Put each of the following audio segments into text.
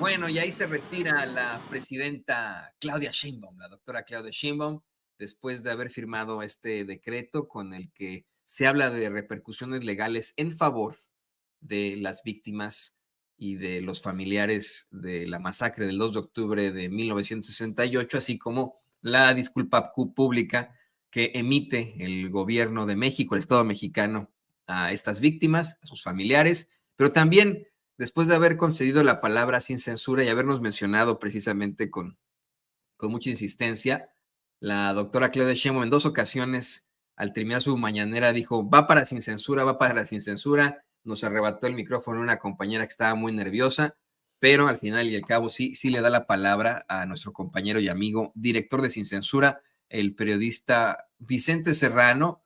Bueno, y ahí se retira la presidenta Claudia Sheinbaum, la doctora Claudia Sheinbaum, después de haber firmado este decreto con el que se habla de repercusiones legales en favor de las víctimas y de los familiares de la masacre del 2 de octubre de 1968, así como la disculpa pública que emite el gobierno de México, el Estado mexicano, a estas víctimas, a sus familiares, pero también después de haber concedido la palabra sin censura y habernos mencionado precisamente con mucha insistencia, la doctora Claudia Sheinbaum en dos ocasiones, al terminar su mañanera, dijo, va para sin censura, va para sin censura. Nos arrebató el micrófono una compañera que estaba muy nerviosa, pero al final y al cabo sí le da la palabra a nuestro compañero y amigo, director de Sin Censura, el periodista Vicente Serrano,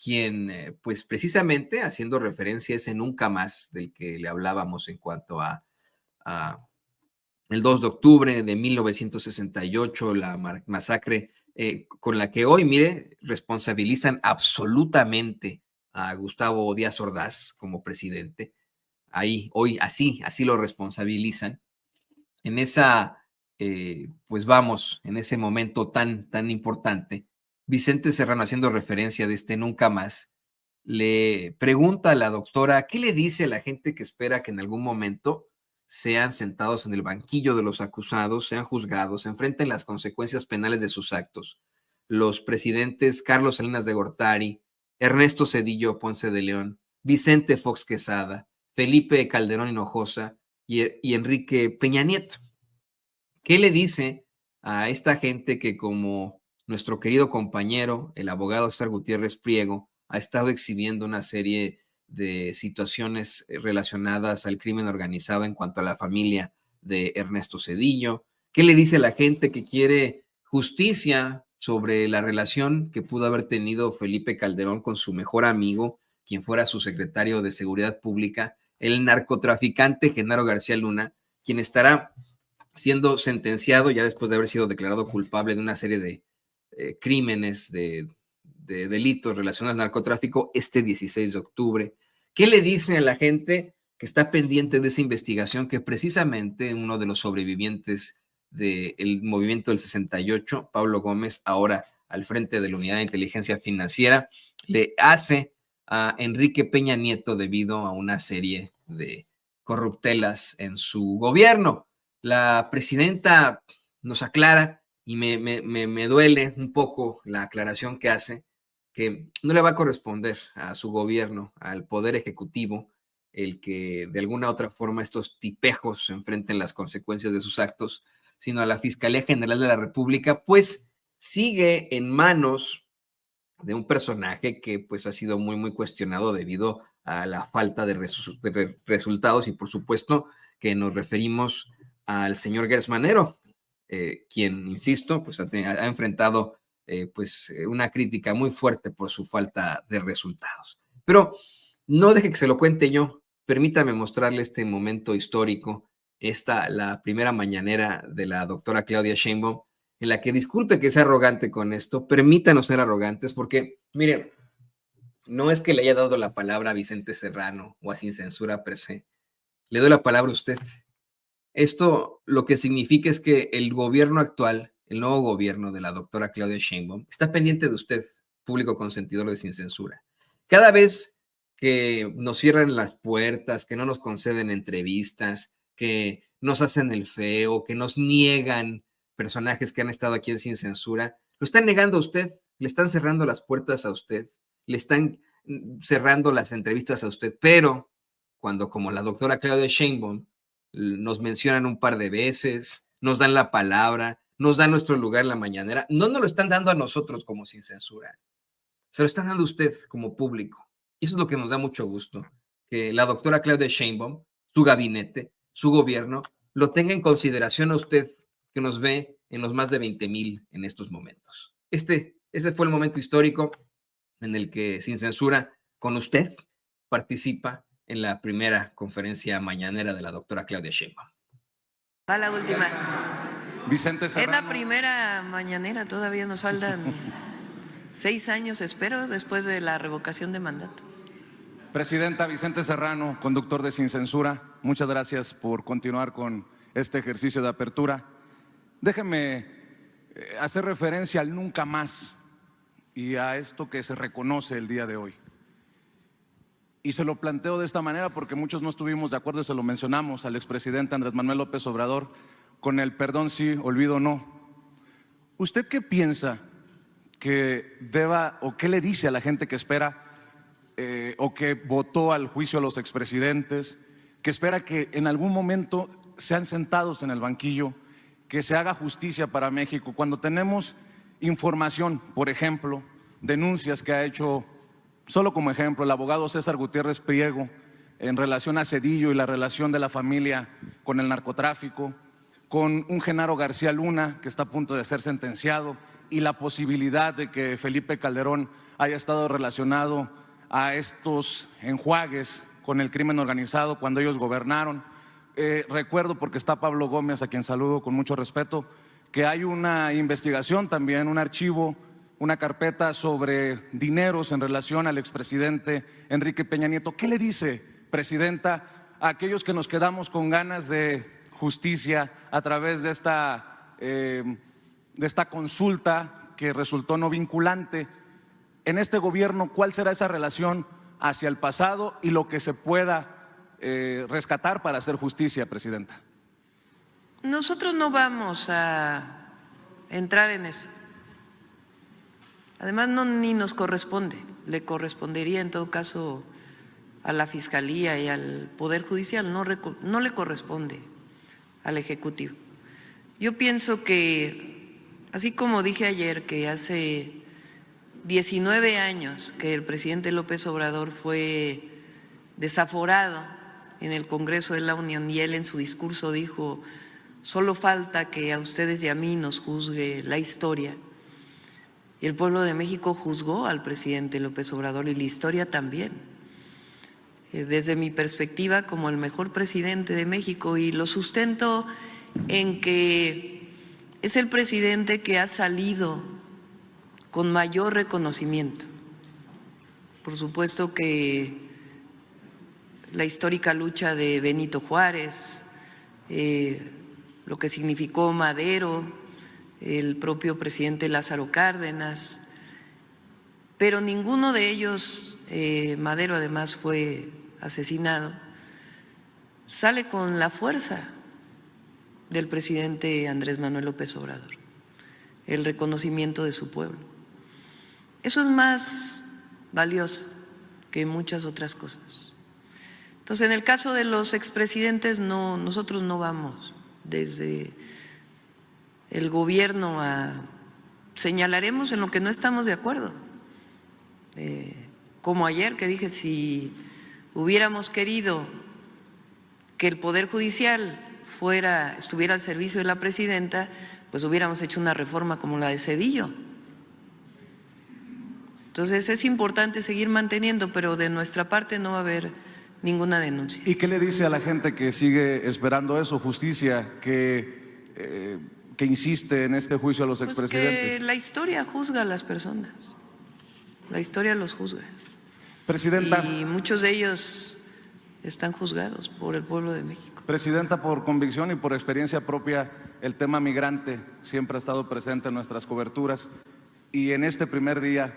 quien, pues precisamente haciendo referencia a ese nunca más del que le hablábamos en cuanto a el 2 de octubre de 1968, la masacre con la que hoy, mire, responsabilizan absolutamente a Gustavo Díaz Ordaz como presidente. Ahí, hoy, así lo responsabilizan. En esa, pues vamos, en ese momento tan importante, Vicente Serrano, haciendo referencia de este nunca más, le pregunta a la doctora, ¿qué le dice a la gente que espera que en algún momento sean sentados en el banquillo de los acusados, sean juzgados, enfrenten las consecuencias penales de sus actos? Los presidentes Carlos Salinas de Gortari, Ernesto Zedillo Ponce de León, Vicente Fox Quesada, Felipe Calderón Hinojosa y Enrique Peña Nieto. ¿Qué le dice a esta gente que, como nuestro querido compañero, el abogado César Gutiérrez Priego, ha estado exhibiendo una serie de situaciones relacionadas al crimen organizado en cuanto a la familia de Ernesto Zedillo? ¿Qué le dice a la gente que quiere justicia sobre la relación que pudo haber tenido Felipe Calderón con su mejor amigo, quien fuera su secretario de Seguridad Pública, el narcotraficante Genaro García Luna, quien estará siendo sentenciado ya después de haber sido declarado culpable de una serie de crímenes, de delitos relacionados al narcotráfico este 16 de octubre? ¿Qué le dice a la gente que está pendiente de esa investigación que precisamente uno de los sobrevivientes del movimiento del 68, Pablo Gómez, ahora al frente de la Unidad de Inteligencia Financiera, le hace a Enrique Peña Nieto debido a una serie de corruptelas en su gobierno? La presidenta nos aclara y me duele un poco la aclaración que hace, que no le va a corresponder a su gobierno, al Poder Ejecutivo, el que de alguna otra forma estos tipejos enfrenten las consecuencias de sus actos, sino a la Fiscalía General de la República, pues sigue en manos de un personaje que pues ha sido muy cuestionado debido a la falta de resultados y por supuesto que nos referimos al señor Gers Manero, quien, insisto, pues ha enfrentado una crítica muy fuerte por su falta de resultados. Pero no deje que se lo cuente yo, permítame mostrarle este momento histórico, la primera mañanera de la doctora Claudia Sheinbaum, en la que, disculpe que sea arrogante con esto, permítanos ser arrogantes, porque, mire, no es que le haya dado la palabra a Vicente Serrano o a Sin Censura per se, le doy la palabra a usted. Esto lo que significa es que el gobierno actual, el nuevo gobierno de la doctora Claudia Sheinbaum, está pendiente de usted, público consentidor de Sin Censura. Cada vez que nos cierran las puertas, que no nos conceden entrevistas, que nos hacen el feo, que nos niegan personajes que han estado aquí en Sin Censura, lo están negando a usted, le están cerrando las puertas a usted, le están cerrando las entrevistas a usted, pero cuando, como la doctora Claudia Sheinbaum, nos mencionan un par de veces, nos dan la palabra, nos dan nuestro lugar en la mañanera, no nos lo están dando a nosotros como Sin Censura, se lo están dando a usted como público. Y eso es lo que nos da mucho gusto, que la doctora Claudia Sheinbaum, su gabinete, su gobierno, lo tenga en consideración a usted, que nos ve en los más de 20,000 en estos momentos. Ese fue el momento histórico en el que Sin Censura, con usted, participa en la primera conferencia mañanera de la doctora Claudia Sheinbaum. Va la última. Vicente Serrano. Es la primera mañanera, todavía nos faltan 6 años, espero, después de la revocación de mandato. Presidenta, Vicente Serrano, conductor de Sin Censura, muchas gracias por continuar con este ejercicio de apertura. Déjeme hacer referencia al nunca más y a esto que se reconoce el día de hoy. Y se lo planteo de esta manera porque muchos no estuvimos de acuerdo y se lo mencionamos al expresidente Andrés Manuel López Obrador con el perdón sí, olvido no. ¿Usted qué piensa que deba o qué le dice a la gente que espera o que votó al juicio a los expresidentes, que espera que en algún momento sean sentados en el banquillo, que se haga justicia para México, cuando tenemos información, por ejemplo, denuncias que ha hecho, solo como ejemplo, el abogado César Gutiérrez Priego en relación a Zedillo y la relación de la familia con el narcotráfico, con un Genaro García Luna que está a punto de ser sentenciado y la posibilidad de que Felipe Calderón haya estado relacionado a estos enjuagues con el crimen organizado cuando ellos gobernaron. Recuerdo, porque está Pablo Gómez, a quien saludo con mucho respeto, que hay una investigación también, un archivo, una carpeta sobre dineros en relación al expresidente Enrique Peña Nieto. ¿Qué le dice, presidenta, a aquellos que nos quedamos con ganas de justicia a través de esta consulta que resultó no vinculante? En este gobierno, ¿cuál será esa relación hacia el pasado y lo que se pueda rescatar para hacer justicia, presidenta? Nosotros no vamos a entrar en eso. Además, ni nos corresponde. Le correspondería en todo caso a la Fiscalía y al Poder Judicial, no le corresponde al Ejecutivo. Yo pienso que, así como dije ayer, que hace 19 años que el presidente López Obrador fue desaforado en el Congreso de la Unión y él en su discurso dijo: solo falta que a ustedes y a mí nos juzgue la historia. Y el pueblo de México juzgó al presidente López Obrador y la historia también, desde mi perspectiva, como el mejor presidente de México, y lo sustento en que es el presidente que ha salido con mayor reconocimiento. Por supuesto que la histórica lucha de Benito Juárez, lo que significó Madero, el propio presidente Lázaro Cárdenas, pero ninguno de ellos, Madero además fue asesinado, sale con la fuerza del presidente Andrés Manuel López Obrador, el reconocimiento de su pueblo. Eso es más valioso que muchas otras cosas. Entonces, en el caso de los expresidentes, nosotros no vamos desde el gobierno señalaremos en lo que no estamos de acuerdo. Como ayer que dije, si hubiéramos querido que el Poder Judicial estuviera al servicio de la presidenta, pues hubiéramos hecho una reforma como la de Zedillo. Entonces es importante seguir manteniendo, pero de nuestra parte no va a haber ninguna denuncia. ¿Y qué le dice a la gente que sigue esperando eso, justicia, que insiste en este juicio a los expresidentes? Pues que la historia juzga a las personas, la historia los juzga. Presidenta. Y muchos de ellos están juzgados por el pueblo de México. Presidenta, por convicción y por experiencia propia, el tema migrante siempre ha estado presente en nuestras coberturas. Y en este primer día,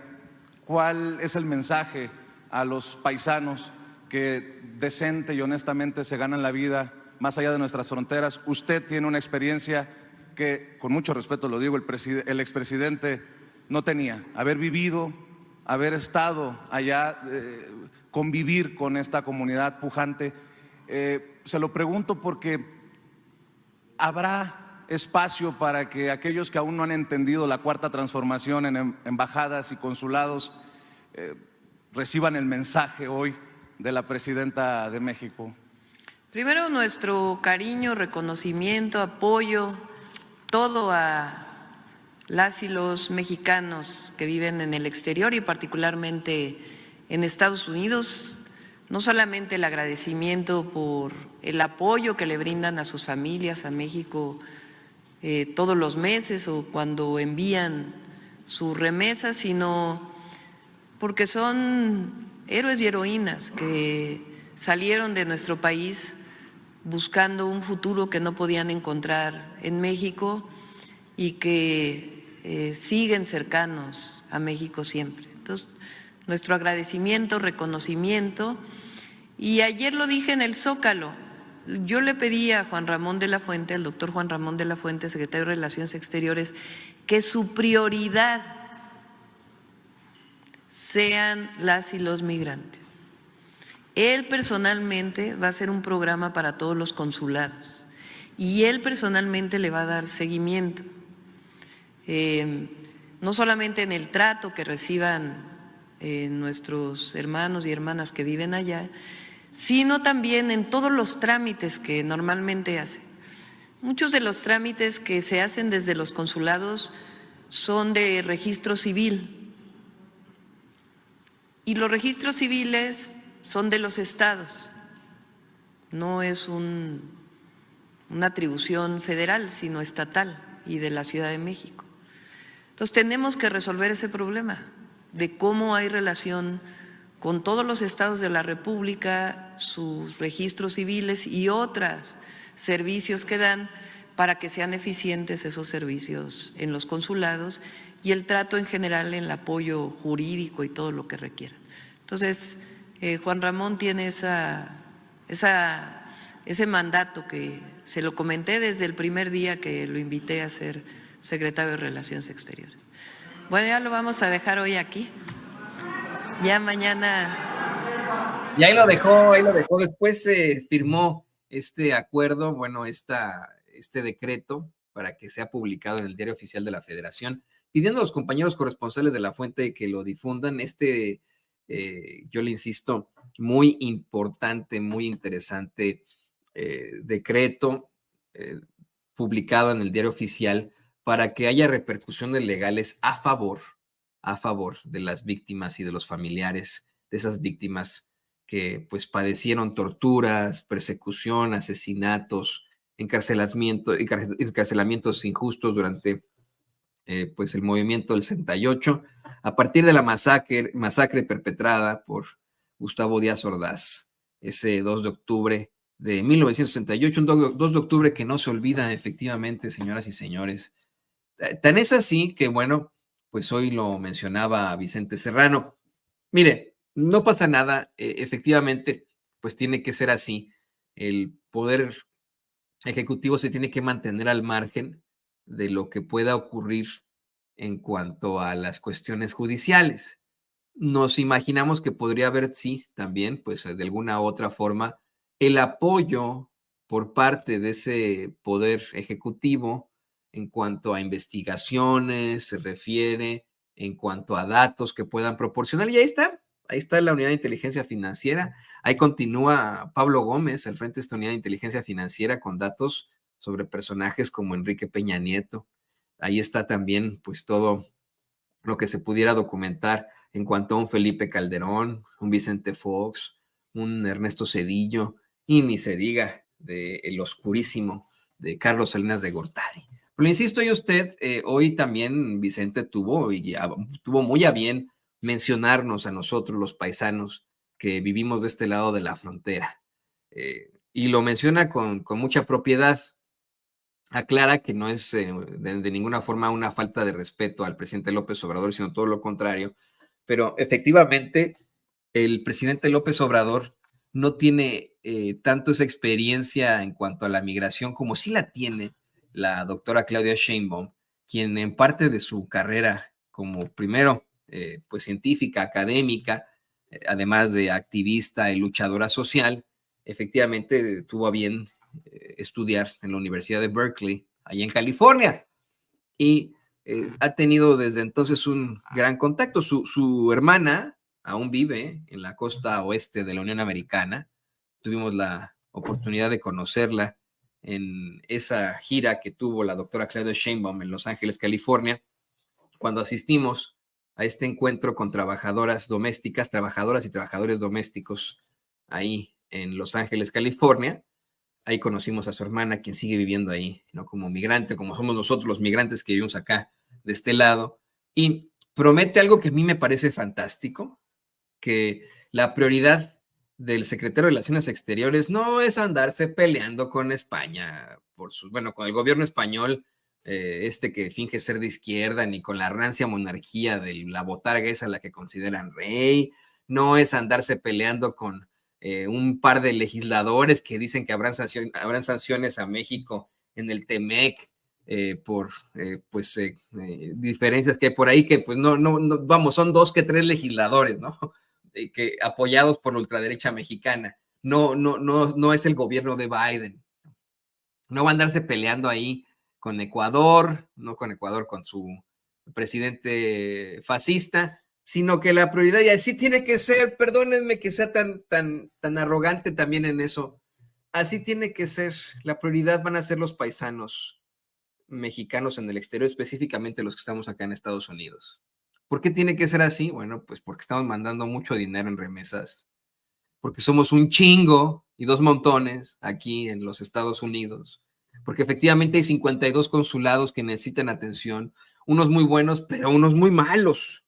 ¿cuál es el mensaje a los paisanos que decente y honestamente se ganan la vida más allá de nuestras fronteras? Usted tiene una experiencia que, con mucho respeto lo digo, el expresidente no tenía. Haber vivido, haber estado allá, convivir con esta comunidad pujante. Se lo pregunto porque habrá espacio para que aquellos que aún no han entendido la cuarta transformación en embajadas y consulados reciban el mensaje hoy de la presidenta de México. Primero, nuestro cariño, reconocimiento, apoyo, todo a las y los mexicanos que viven en el exterior y particularmente en Estados Unidos. No solamente el agradecimiento por el apoyo que le brindan a sus familias, a México, todos los meses o cuando envían sus remesas, sino porque son héroes y heroínas que salieron de nuestro país buscando un futuro que no podían encontrar en México y que siguen cercanos a México siempre. Entonces, nuestro agradecimiento, reconocimiento. Y ayer lo dije en el Zócalo, yo le pedí a Juan Ramón de la Fuente, al doctor Juan Ramón de la Fuente, secretario de Relaciones Exteriores, que su prioridad sean las y los migrantes. Él personalmente va a hacer un programa para todos los consulados y él personalmente le va a dar seguimiento, no solamente en el trato que reciban nuestros hermanos y hermanas que viven allá, sino también en todos los trámites que normalmente hacen. Muchos de los trámites que se hacen desde los consulados son de registro civil y los registros civiles son de los estados, no es una atribución federal, sino estatal y de la Ciudad de México. Entonces tenemos que resolver ese problema de cómo hay relación con todos los estados de la República, sus registros civiles y otros servicios que dan para que sean eficientes esos servicios en los consulados y el trato en general en el apoyo jurídico y todo lo que requiera. Entonces, Juan Ramón tiene ese mandato que se lo comenté desde el primer día que lo invité a ser secretario de Relaciones Exteriores. Bueno, ya lo vamos a dejar hoy aquí. Ya mañana. Y ahí lo dejó. Después se firmó este acuerdo, bueno, este decreto para que sea publicado en el Diario Oficial de la Federación, pidiendo a los compañeros corresponsales de La Fuente que lo difundan. Yo le insisto, muy importante, muy interesante decreto publicado en el Diario Oficial para que haya repercusiones legales a favor de las víctimas y de los familiares de esas víctimas que pues padecieron torturas, persecución, asesinatos, encarcelamientos injustos durante pues el movimiento del 68, a partir de la masacre perpetrada por Gustavo Díaz Ordaz, ese 2 de octubre de 1968, un 2 de octubre que no se olvida efectivamente, señoras y señores. Tan es así que, bueno, pues hoy lo mencionaba Vicente Serrano. Mire, no pasa nada, efectivamente, pues tiene que ser así. El poder ejecutivo se tiene que mantener al margen de lo que pueda ocurrir en cuanto a las cuestiones judiciales. Nos imaginamos que podría haber, sí, también, pues de alguna u otra forma, el apoyo por parte de ese poder ejecutivo en cuanto a investigaciones se refiere, en cuanto a datos que puedan proporcionar. Y ahí está la Unidad de Inteligencia Financiera. Ahí continúa Pablo Gómez al frente de esta Unidad de Inteligencia Financiera con datos sobre personajes como Enrique Peña Nieto. Ahí está también pues todo lo que se pudiera documentar en cuanto a un Felipe Calderón, un Vicente Fox, un Ernesto Zedillo, y ni se diga del oscurísimo de Carlos Salinas de Gortari. Pero insisto, y usted, hoy también Vicente tuvo muy a bien mencionarnos a nosotros los paisanos que vivimos de este lado de la frontera. Y lo menciona con mucha propiedad. Aclara que no es de ninguna forma una falta de respeto al presidente López Obrador, sino todo lo contrario. Pero efectivamente, el presidente López Obrador no tiene tanto esa experiencia en cuanto a la migración como sí la tiene la doctora Claudia Sheinbaum, quien en parte de su carrera como primero pues científica, académica, además de activista y luchadora social, efectivamente tuvo a bien estudiar en la Universidad de Berkeley, allá en California, y ha tenido desde entonces un gran contacto. Su hermana aún vive en la costa oeste de la Unión Americana. Tuvimos la oportunidad de conocerla en esa gira que tuvo la doctora Claudia Sheinbaum en Los Ángeles, California, cuando asistimos a este encuentro con trabajadoras y trabajadores domésticos ahí en Los Ángeles, California. Ahí conocimos a su hermana, quien sigue viviendo ahí, ¿no? Como migrante, como somos nosotros los migrantes que vivimos acá de este lado. Y promete algo que a mí me parece fantástico, que la prioridad del secretario de Relaciones Exteriores no es andarse peleando con España, con el gobierno español, que finge ser de izquierda, ni con la rancia monarquía de la botarga esa a la que consideran rey, no es andarse peleando con un par de legisladores que dicen que habrán sanciones a México en el TEMEC por diferencias que hay por ahí, que pues no, vamos, son 2 que 3 legisladores, ¿no? Que apoyados por la ultraderecha mexicana. No es el gobierno de Biden. No va a andarse peleando ahí con Ecuador, no con Ecuador, con su presidente fascista, sino que la prioridad, y así tiene que ser, perdónenme que sea tan arrogante también en eso, así tiene que ser, la prioridad van a ser los paisanos mexicanos en el exterior, específicamente los que estamos acá en Estados Unidos. ¿Por qué tiene que ser así? Bueno, pues porque estamos mandando mucho dinero en remesas, porque somos un chingo y 2 montones aquí en los Estados Unidos, porque efectivamente hay 52 consulados que necesitan atención, unos muy buenos, pero unos muy malos.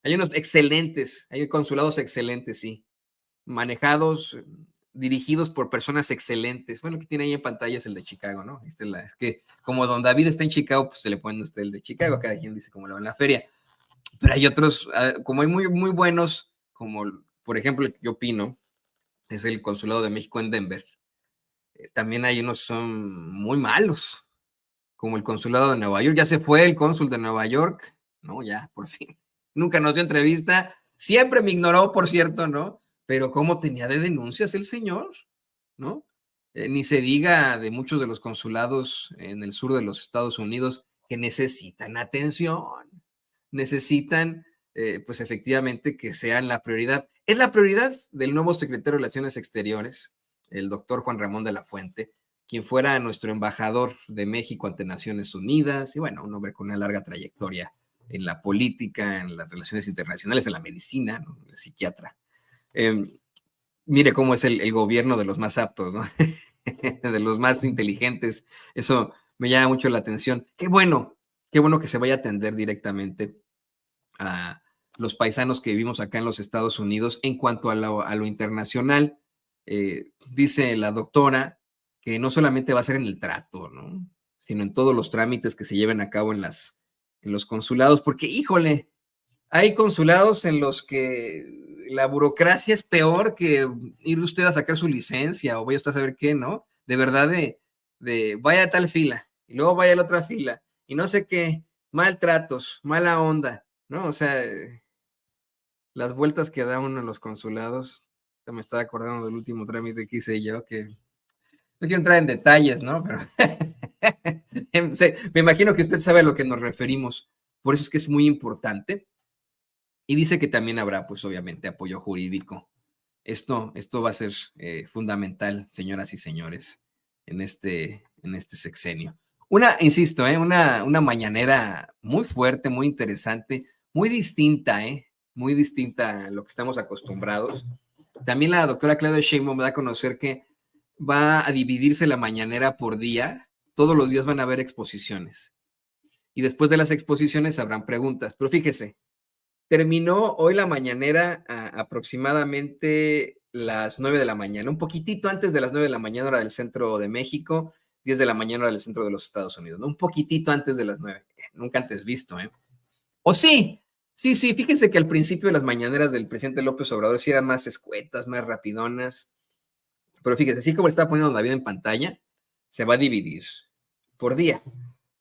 Hay unos excelentes, hay consulados excelentes, sí, manejados, dirigidos por personas excelentes. Bueno, que tiene ahí en pantalla es el de Chicago, ¿no? Es que como don David está en Chicago, pues se le pone usted el de Chicago, cada quien dice cómo lo va en la feria. Pero hay otros, como hay muy, muy buenos, como por ejemplo, yo opino, es el Consulado de México en Denver. También hay unos que son muy malos, como el Consulado de Nueva York. Ya se fue el cónsul de Nueva York, ¿no? Ya, por fin. Nunca nos dio entrevista. Siempre me ignoró, por cierto, ¿no? Pero cómo tenía de denuncias el señor, ¿no? Ni se diga de muchos de los consulados en el sur de los Estados Unidos que necesitan atención, necesitan, pues efectivamente, que sean la prioridad. Es la prioridad del nuevo secretario de Relaciones Exteriores, el doctor Juan Ramón de la Fuente, quien fuera nuestro embajador de México ante Naciones Unidas, y bueno, un hombre con una larga trayectoria en la política, en las relaciones internacionales, en la medicina, ¿no? El psiquiatra. Mire cómo es el gobierno de los más aptos, ¿no? De los más inteligentes. Eso me llama mucho la atención. Qué bueno que se vaya a atender directamente a los paisanos que vivimos acá en los Estados Unidos en cuanto a lo internacional. Dice la doctora que no solamente va a ser en el trato, ¿no? Sino en todos los trámites que se lleven a cabo en los consulados, porque híjole, hay consulados en los que la burocracia es peor que ir usted a sacar su licencia o vaya usted a saber qué, ¿no? De verdad, de vaya a tal fila y luego vaya a la otra fila y no sé qué, maltratos, mala onda, ¿no? O sea, las vueltas que da uno en los consulados, me estaba acordando del último trámite que hice yo, que no quiero entrar en detalles, ¿no? Pero me imagino que usted sabe a lo que nos referimos, por eso es que es muy importante. Y dice que también habrá, pues obviamente, apoyo jurídico. Esto va a ser fundamental, señoras y señores, en este sexenio. Insisto, una mañanera muy fuerte, muy interesante, muy distinta, muy distinta a lo que estamos acostumbrados. También la doctora Claudia Sheinbaum da a conocer que va a dividirse la mañanera por día. Todos los días van a haber exposiciones. Y después de las exposiciones habrán preguntas. Pero fíjese, terminó hoy la mañanera a aproximadamente las 9 de la mañana, un poquitito antes de las 9 de la mañana, hora del centro de México, 10 de la mañana, hora del centro de los Estados Unidos, ¿no? Un poquitito antes de las 9. Nunca antes visto, ¿eh? O sí, fíjense que al principio de las mañaneras del presidente López Obrador sí eran más escuetas, más rapidonas, pero fíjense, así como le estaba poniendo David en pantalla, se va a dividir por día.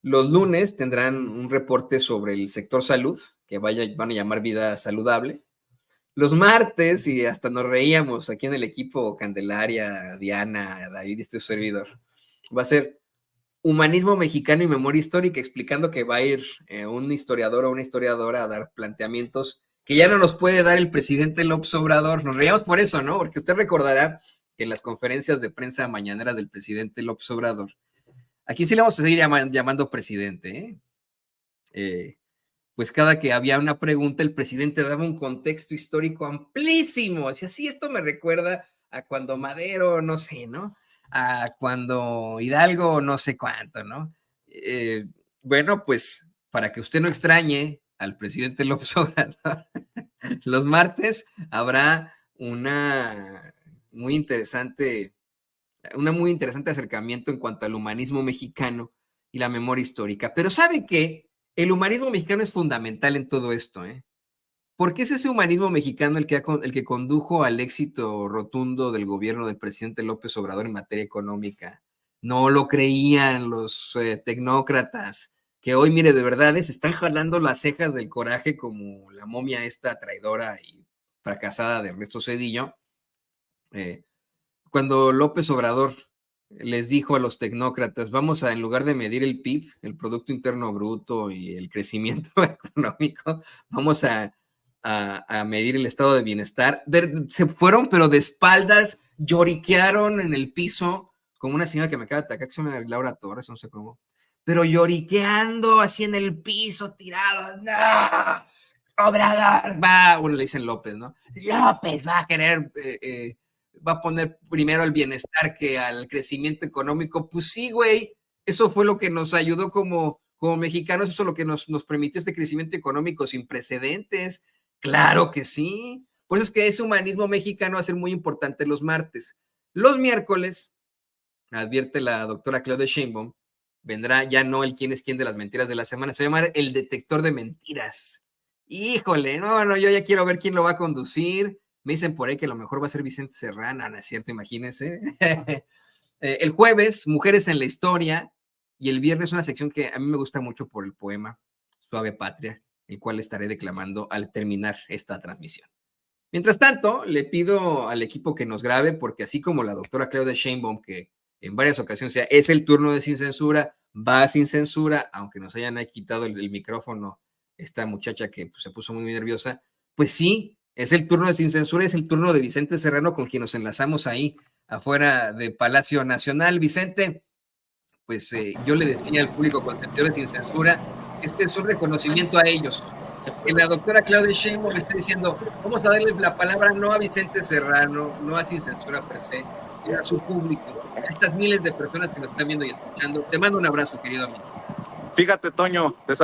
Los lunes tendrán un reporte sobre el sector salud, que van a llamar Vida Saludable. Los martes, y hasta nos reíamos aquí en el equipo, Candelaria, Diana, David y este servidor, va a ser Humanismo Mexicano y Memoria Histórica, explicando que va a ir un historiador o una historiadora a dar planteamientos que ya no nos puede dar el presidente López Obrador. Nos reíamos por eso, ¿no? Porque usted recordará que en las conferencias de prensa mañaneras del presidente López Obrador, aquí sí le vamos a seguir llamando presidente, pues cada que había una pregunta, el presidente daba un contexto histórico amplísimo. Decía, sí, esto me recuerda a cuando Madero, no sé, ¿no? A cuando Hidalgo, no sé cuánto, ¿no? Bueno, pues para que usted no extrañe al presidente López Obrador, los martes habrá una muy interesante, muy interesante acercamiento en cuanto al humanismo mexicano y la memoria histórica. Pero ¿sabe qué? El humanismo mexicano es fundamental en todo esto, ¿eh? Porque es ese humanismo mexicano el que condujo al éxito rotundo del gobierno del presidente López Obrador en materia económica. No lo creían los tecnócratas, que hoy, mire, de verdad se están jalando las cejas del coraje como la momia esta traidora y fracasada de Ernesto Zedillo. Cuando López Obrador les dijo a los tecnócratas, vamos a, en lugar de medir el PIB, el Producto Interno Bruto y el crecimiento económico, vamos a medir el estado de bienestar. Se fueron, pero de espaldas, lloriquearon en el piso, como una señora que me acaba de atacar, que se llama Laura Torres, no sé cómo, pero lloriqueando así en el piso, tirado. ¡No! Obrador va, bueno, le dicen López, ¿no? López va a querer, va a poner primero el bienestar que al crecimiento económico. Pues sí, güey, eso fue lo que nos ayudó como mexicanos, eso es lo que nos permitió este crecimiento económico sin precedentes. Claro que sí. Por eso es que ese humanismo mexicano va a ser muy importante los martes. Los miércoles, advierte la doctora Claudia Sheinbaum, vendrá ya no el quién es quién de las mentiras de la semana, se va a llamar el detector de mentiras. Híjole, no, yo ya quiero ver quién lo va a conducir. Me dicen por ahí que a lo mejor va a ser Vicente Serrano, no es cierto, imagínense. El jueves, Mujeres en la Historia, y el viernes una sección que a mí me gusta mucho por el poema Suave Patria, el cual estaré declamando al terminar esta transmisión. Mientras tanto, le pido al equipo que nos grabe, porque así como la doctora Claudia Sheinbaum, que en varias ocasiones sea, es el turno de Sin Censura, va sin censura, aunque nos hayan quitado el micrófono esta muchacha que pues, se puso muy nerviosa, pues sí, es el turno de Sin Censura, es el turno de Vicente Serrano, con quien nos enlazamos ahí afuera de Palacio Nacional. Vicente, pues yo le decía al público consentidor de Sin Censura, este es un reconocimiento a ellos. Que la doctora Claudia Sheinbaum me está diciendo, vamos a darle la palabra no a Vicente Serrano, no a Sin Censura per se, sino a su público, a estas miles de personas que nos están viendo y escuchando. Te mando un abrazo, querido amigo. Fíjate, Toño, te saludo.